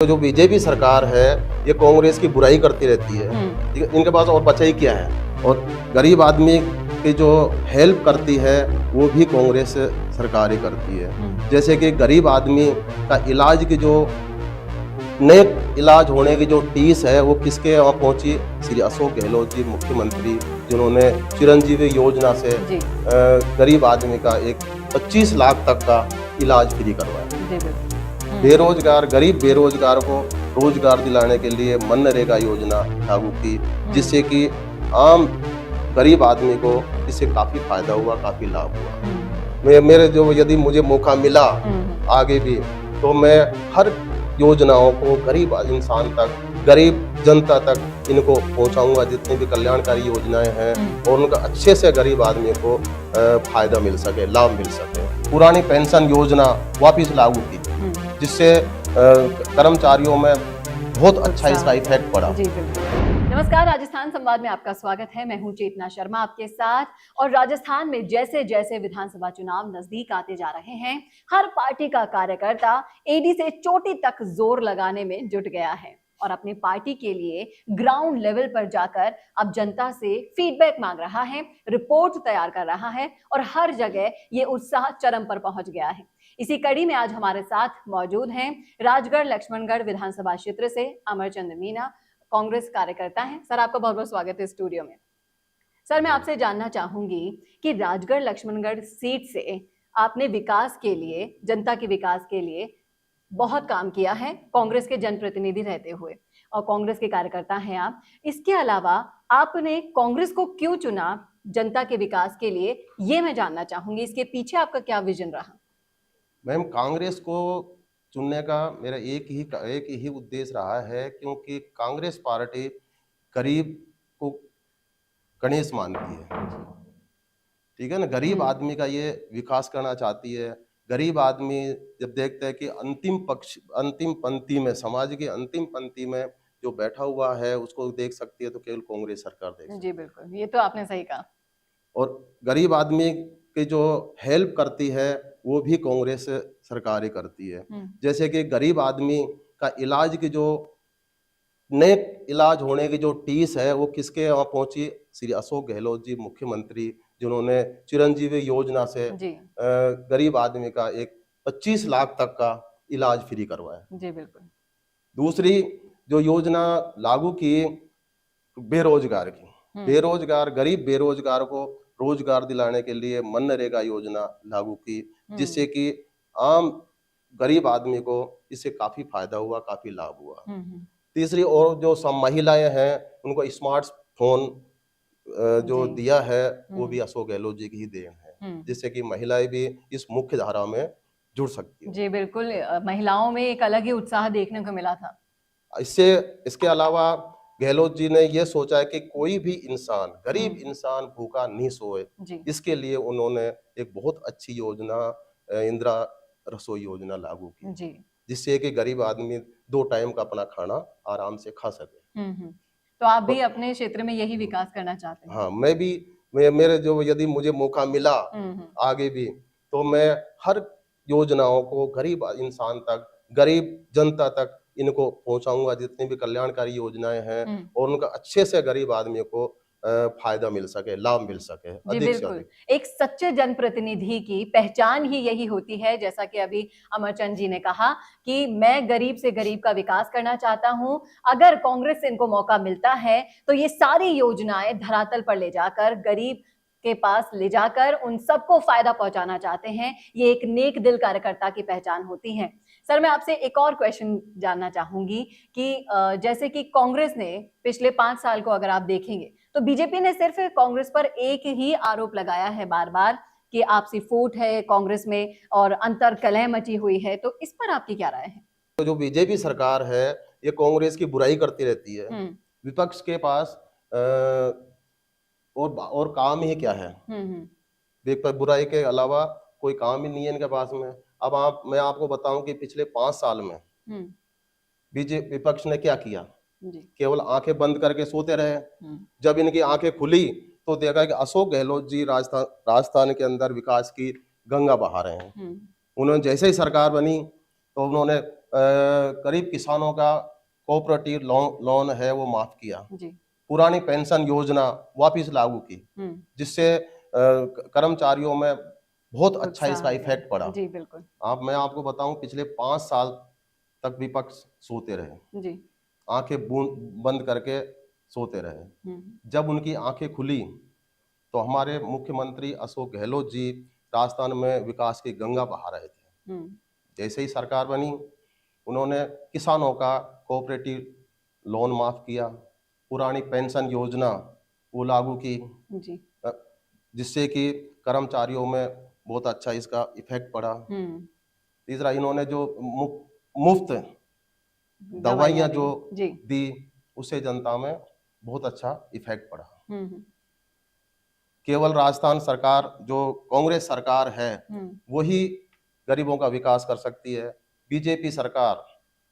तो जो बीजेपी सरकार है ये कांग्रेस की बुराई करती रहती है। ठीक है, इनके पास और बचा ही क्या है। और गरीब आदमी की जो हेल्प करती है वो भी कांग्रेस सरकार ही करती है। जैसे कि गरीब आदमी का इलाज की जो नेक इलाज होने की जो टीस है वो किसके वहाँ पहुंची? श्री अशोक गहलोत जी मुख्यमंत्री, जिन्होंने चिरंजीवी योजना से गरीब आदमी का एक 25 लाख तक का इलाज फ्री करवाया। बेरोजगार गरीब बेरोजगार को रोजगार दिलाने के लिए मनरेगा योजना लागू की, जिससे कि आम गरीब आदमी को इससे काफी फायदा हुआ, काफी लाभ हुआ। मेरे जो यदि मुझे मौका मिला आगे भी तो मैं हर योजनाओं को गरीब इंसान तक, गरीब जनता तक इनको पहुंचाऊंगा, जितनी भी कल्याणकारी योजनाएं हैं, और उनका अच्छे से गरीब आदमी को फायदा मिल सके, लाभ मिल सके। पुरानी पेंशन योजना वापस लागू की, जिससे कर्मचारियों में बहुत अच्छा इसका इफेक्ट पड़ा। जी बिल्कुल। नमस्कार, राजस्थान संवाद में आपका स्वागत है। मैं हूं चेतना शर्मा आपके साथ। और राजस्थान में जैसे जैसे विधानसभा चुनाव नजदीक आते जा रहे हैं, हर पार्टी का कार्यकर्ता एडी से चोटी तक जोर लगाने में जुट गया है और अपनी पार्टी के लिए ग्राउंड लेवल पर जाकर अब जनता से फीडबैक मांग रहा है, रिपोर्ट तैयार कर रहा है और हर जगह ये उत्साह चरम पर पहुंच गया है। इसी कड़ी में आज हमारे साथ मौजूद हैं राजगढ़ लक्ष्मणगढ़ विधानसभा क्षेत्र से अमरचंद मीना, कांग्रेस कार्यकर्ता हैं। सर, आपका बहुत बहुत स्वागत है स्टूडियो में। सर, मैं आपसे जानना चाहूंगी कि राजगढ़ लक्ष्मणगढ़ सीट से आपने विकास के लिए, जनता के विकास के लिए बहुत काम किया है, कांग्रेस के जनप्रतिनिधि रहते हुए, और कांग्रेस के कार्यकर्ता हैं आप। इसके अलावा आपने कांग्रेस को क्यों चुना जनता के विकास के लिए, ये मैं जानना चाहूंगी। इसके पीछे आपका क्या विजन रहा? मैम, कांग्रेस को चुनने का मेरा एक ही उद्देश्य रहा है, क्योंकि कांग्रेस पार्टी गरीब को गणेश मानती है। ठीक है ना, गरीब आदमी का ये विकास करना चाहती है। गरीब आदमी जब देखता है कि अंतिम पंक्ति में, समाज की अंतिम पंक्ति में जो बैठा हुआ है उसको देख सकती है, तो केवल कांग्रेस सरकार देख सकती है। जी बिल्कुल, ये तो आपने सही कहा। और गरीब आदमी की जो हेल्प करती है वो भी कांग्रेस सरकार ही करती है। जैसे कि गरीब आदमी का इलाज की जो नेक इलाज होने की जो टीस है वो किसके वहाँ पहुंची? श्री अशोक गहलोत जी मुख्यमंत्री, जिन्होंने चिरंजीवी योजना से गरीब आदमी का एक 25 लाख तक का इलाज फ्री करवाया। जी बिल्कुल। दूसरी जो योजना लागू की बेरोजगार की, गरीब बेरोजगार को रोजगार दिलाने के लिए मनरेगा योजना लागू की, जिससे कि आम गरीब आदमी को इससे काफी फायदा हुआ, काफी लाभ हुआ। तीसरी और जो सब महिलाएं हैं उनको स्मार्टफोन जो दिया है वो भी अशोक गहलोत जी की ही देन है, जिससे कि महिलाएं भी इस मुख्य धारा में जुड़ सकती है। जी बिल्कुल, महिलाओं में एक अलग ही उत्साह देखने को मिला था। इसके अलावा गहलोत जी ने यह सोचा है कि कोई भी इंसान, गरीब इंसान भूखा नहीं सोए। इसके लिए उन्होंने एक बहुत अच्छी योजना इंदिरा रसोई योजना लागू की, जिससे कि गरीब आदमी 2 टाइम का अपना खाना आराम से खा सके। तो आप भी अपने क्षेत्र में यही विकास करना चाहते हैं? हाँ, मैं भी, मेरे जो यदि मुझे मौका मिला आगे भी, तो मैं हर योजनाओं को गरीब इंसान तक, गरीब जनता तक इनको पहुंचाऊंगा, जितनी भी कल्याणकारी योजनाएं हैं, और उनका अच्छे से गरीब आदमी को फायदा मिल सके, लाभ मिल सके। जी बिल्कुल, एक सच्चे जनप्रतिनिधि की पहचान ही यही होती है, जैसा कि अभी अमरचंद जी ने कहा कि मैं गरीब से गरीब का विकास करना चाहता हूं। अगर कांग्रेस से इनको मौका मिलता है तो ये सारी योजनाएं धरातल पर ले जाकर, गरीब के पास ले जाकर उन सबको फायदा पहुंचाना चाहते हैं। ये एक नेक दिल कार्यकर्ता की पहचान होती है। सर, मैं आपसे एक और क्वेश्चन जानना चाहूंगी कि जैसे कि कांग्रेस ने पिछले 5 साल को अगर आप देखेंगे तो बीजेपी ने सिर्फ कांग्रेस पर एक ही आरोप लगाया है बार बार कि आपसी फूट है कांग्रेस में और अंतर कलह मची हुई है। तो इस पर आपकी क्या राय है? तो जो बीजेपी सरकार है ये कांग्रेस की बुराई करती रहती है। विपक्ष के पास और काम ही क्या है? बुराई के अलावा कोई काम ही नहीं है इनके पास में। अब मैं आपको बताऊं कि पिछले 5 साल में बीजेपी विपक्ष ने क्या किया? केवल आंखें बंद करके सोते रहे। जब इनकी आंखें खुली तो देखा कि अशोक गहलोत जी राजस्थान के अंदर विकास की गंगा बहा रहे हैं। उन्होंने जैसे ही सरकार बनी तो उन्होंने गरीब किसानों का कोऑपरेटिव लोन है वो माफ किया, जी। पुरानी पेंशन योजना वापस लागू की, जिससे कर्मचारियों में बहुत अच्छा इसका इफेक्ट पड़ा। जी बिल्कुल। मैं आपको बताऊं, पिछले 5 साल तक विपक्ष सोते रहे जी। आंखें बंद करके सोते रहे। जब उनकी आंखें खुली तो हमारे मुख्यमंत्री अशोक गहलोत जी राजस्थान में विकास की गंगा बहा रहे थे। जैसे ही सरकार बनी, उन्होंने किसानों का कोऑपरेटिव लोन माफ किया, पुरानी पेंशन योजना वो लागू की, जी। जिससे कि कर्मचारियों में बहुत अच्छा इसका इफेक्ट पड़ा। तीसरा, इन्होंने जो मुफ्त दवाइयाँ जो दी, उससे जनता में बहुत अच्छा इफेक्ट पड़ा। केवल राजस्थान सरकार जो कांग्रेस सरकार है वही गरीबों का विकास कर सकती है। बीजेपी सरकार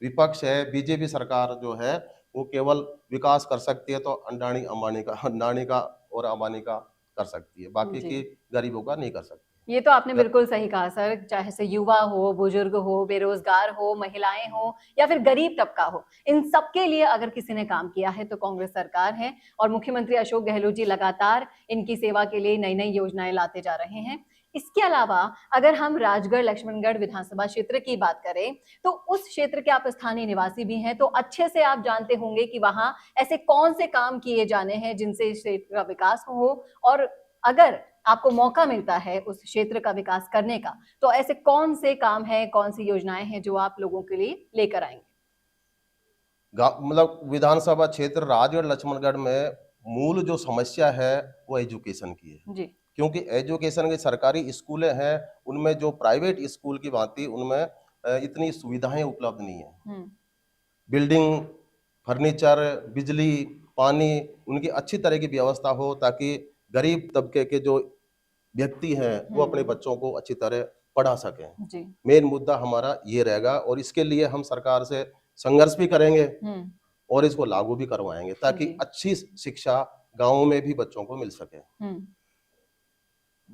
विपक्ष है, बीजेपी सरकार जो है वो केवल विकास कर सकती है तो अंडानी अंबानी का और अंबानी का कर सकती है, बाकी की गरीबों का नहीं कर सकती। ये तो आपने बिल्कुल सही कहा सर, चाहे से युवा हो, बुजुर्ग हो, बेरोजगार हो, महिलाएं हो या फिर गरीब तबका हो, इन सबके लिए अगर किसी ने काम किया है तो कांग्रेस सरकार है। और मुख्यमंत्री अशोक गहलोत जी लगातार इनकी सेवा के लिए नई नई योजनाएं लाते जा रहे हैं। इसके अलावा अगर हम राजगढ़ लक्ष्मणगढ़ विधानसभा क्षेत्र की बात करें तो उस क्षेत्र के आप स्थानीय निवासी भी हैं, तो अच्छे से आप जानते होंगे कि वहां ऐसे कौन से काम किए जाने हैं जिनसे इस क्षेत्र का विकास हो, और अगर आपको मौका मिलता है उस क्षेत्र का विकास करने का तो ऐसे कौन से काम हैं, कौन सी योजनाएं हैं जो आप लोगों के लिए लेकर आएंगे? मतलब विधानसभा क्षेत्र राजगढ़ लक्ष्मणगढ़ में मूल जो समस्या है वो एजुकेशन की है जी। क्योंकि एजुकेशन के सरकारी स्कूलें हैं, उनमें जो प्राइवेट स्कूल की भांति उनमें इतनी सुविधाएं उपलब्ध नहीं है। बिल्डिंग, फर्नीचर, बिजली, पानी, उनकी अच्छी तरह की व्यवस्था हो ताकि गरीब तबके के जो व्यक्ति हैं वो अपने बच्चों को अच्छी तरह पढ़ा सकें। मेन मुद्दा हमारा ये रहेगा और इसके लिए हम सरकार से संघर्ष भी करेंगे और इसको लागू भी करवाएंगे ताकि अच्छी शिक्षा गांवों में भी बच्चों को मिल सके।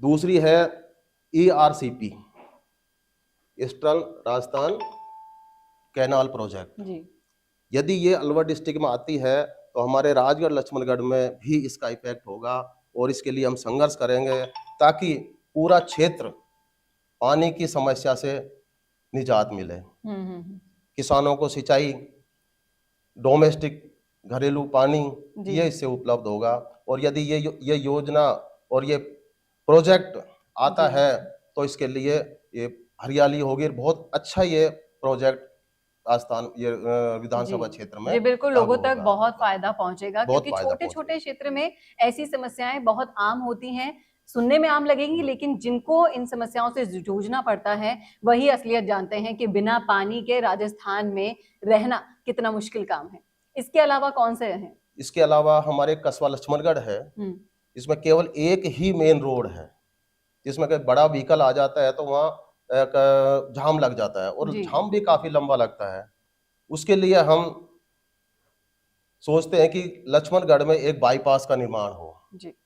दूसरी है ERCP, eastern Rajasthan canal project. यदि ये अलवर डिस्ट्रिक्ट में आती है तो हमारे राजगढ़ लक्ष्मणगढ़ में भी इसका इफेक्ट होगा और इसके लिए हम संघर्ष करेंगे ताकि पूरा क्षेत्र पानी की समस्या से निजात मिले। किसानों को सिंचाई, डोमेस्टिक घरेलू पानी ये इससे उपलब्ध होगा और यदि ये योजना और ये प्रोजेक्ट आता है तो इसके लिए ये हरियाली होगी। बहुत अच्छा ये प्रोजेक्ट राजस्थान ये विधानसभा क्षेत्र में जी बिल्कुल लोगों तक बहुत फायदा पहुंचेगा क्योंकि छोटे छोटे क्षेत्र में ऐसी समस्याएं बहुत आम होती हैं, सुनने में आम लगेंगी लेकिन जिनको इन समस्याओं से जूझना पड़ता है वही असलियत जानते हैं कि बिना पानी के राजस्थान में रहना कितना मुश्किल काम है। इसके अलावा कौन से हैं? इसके अलावा हमारे कस्बा लक्ष्मणगढ़ है, इसमें केवल एक ही मेन रोड है जिसमें बड़ा व्हीकल आ जाता है तो वहाँ जाम लग जाता है और जाम भी काफी लंबा लगता है। उसके लिए हम सोचते हैं कि लक्ष्मणगढ़ में एक बाईपास का निर्माण हो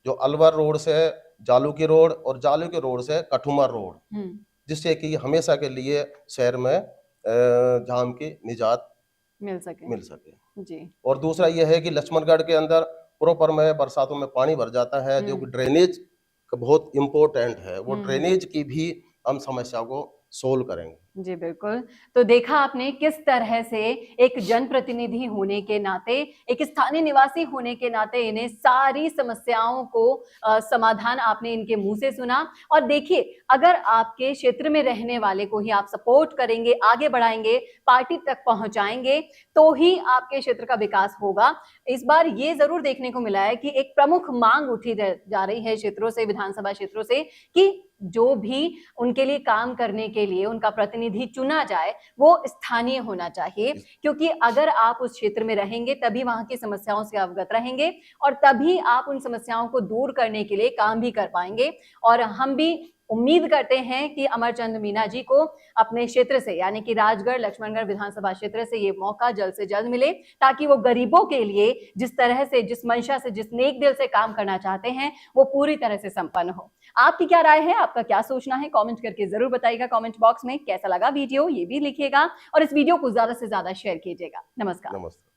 जो अलवर रोड से जालूकी रोड और जालूकी रोड से कठुमर रोड, जिससे कि हमेशा के लिए शहर में जाम की निजात मिल सके। जी। और दूसरा यह है कि लक्ष्मणगढ़ के अंदर प्रॉपर में बरसातों में पानी भर जाता है जो ड्रेनेज बहुत इम्पोर्टेंट है, वो ड्रेनेज की भी हम समस्या को सोल्व करेंगे। जी बिल्कुल, तो देखा आपने किस तरह से एक जनप्रतिनिधि होने के नाते, एक स्थानीय निवासी होने के नाते इन्हें सारी समस्याओं को समाधान आपने इनके मुंह से सुना। और देखिए अगर आपके क्षेत्र में रहने वाले को ही आप सपोर्ट करेंगे, आगे बढ़ाएंगे, पार्टी तक पहुंचाएंगे तो ही आपके क्षेत्र का विकास होगा। इस बार ये जरूर देखने को मिला है कि एक प्रमुख मांग उठी जा रही है क्षेत्रों से, विधानसभा क्षेत्रों से, कि जो भी उनके लिए काम करने के लिए उनका प्रतिनिधि चुना जाए वो स्थानीय होना चाहिए, क्योंकि अगर आप उस क्षेत्र में रहेंगे तभी वहां की समस्याओं से अवगत रहेंगे और तभी आप उन समस्याओं को दूर करने के लिए काम भी कर पाएंगे। और हम भी उम्मीद करते हैं कि अमरचंद मीना जी को अपने क्षेत्र से यानी कि राजगढ़ लक्ष्मणगढ़ विधानसभा क्षेत्र से ये मौका जल्द से जल्द मिले, ताकि वो गरीबों के लिए जिस तरह से, जिस मंशा से, जिस नेक दिल से काम करना चाहते हैं वो पूरी तरह से संपन्न हो। आपकी क्या राय है, आपका क्या सोचना है, कमेंट करके जरूर बताइएगा कमेंट बॉक्स में। कैसा लगा वीडियो ये भी लिखिएगा और इस वीडियो को ज्यादा से ज्यादा शेयर कीजिएगा। नमस्कार। नमस्ते।